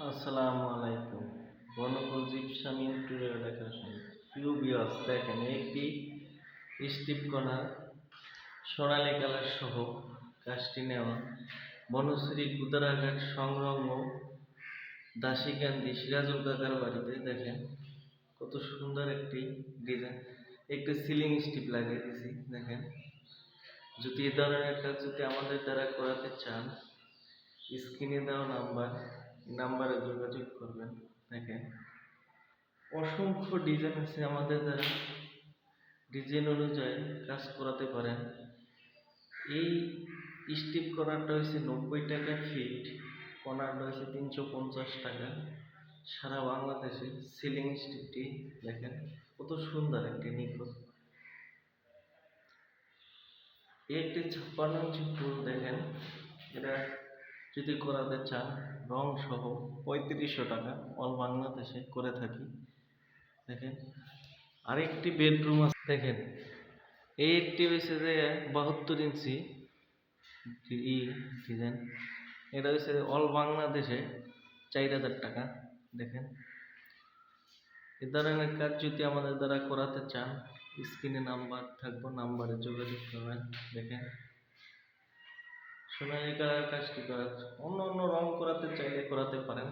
আসসালামু আলাইকুম। বনফুল gypsum interior decoration. প্রিয় ভিউয়ার্স, দেখেন একটি স্টিপ কর্নার সোনালী কালার সহ কাজটি নেওয়া বনশ্রী কুদারাঘাট সংলগ্ন দাসীকান্দি সিরাজুল কাকার বাড়িতে। দেখেন কত সুন্দর একটি ডিজাইন, একটি সিলিং স্টিপ লাগিয়ে দিয়েছি। দেখেন, যদি এ ধরনের কাজ যদি আমাদের দ্বারা করাতে চান, স্ক্রিনে দেওয়া নাম্বারে যোগাযোগ করবেন। দেখেন অসংখ্য ডিজাইন আছে, আমাদের দ্বারা ডিজাইন অনুযায়ী কাজ করাতে পারেন। এই স্টিপ করাটা হয়েছে 90 টাকা ফিট, কর্নারটা হয়েছে 350 টাকা। সারা বাংলাদেশে সিলিং স্টিপটি দেখেন কত সুন্দর একটি নিখুঁত। একটি 56 ইঞ্চি ফুল দেখেন, এটা যদি করাতে চান রং সহ 3500 টাকা, অল বাংলাদেশে করে থাকি। দেখেন আরেকটি বেডরুম আছে। দেখেন এইটি হয়েছে যে 72 ইঞ্চি ডিজাইন, এটা হচ্ছে অল বাংলাদেশে 4000 টাকা। দেখেন এ ধরনের কাজ যদি আমাদের দ্বারা করাতে চান, স্ক্রিনে নাম্বার থাকবো, নাম্বারে যোগাযোগ করবেন। দেখেন সোনালী কালার কাজটি করা, অন্য অন্য রং করাতে চাইলে করাতে পারেন।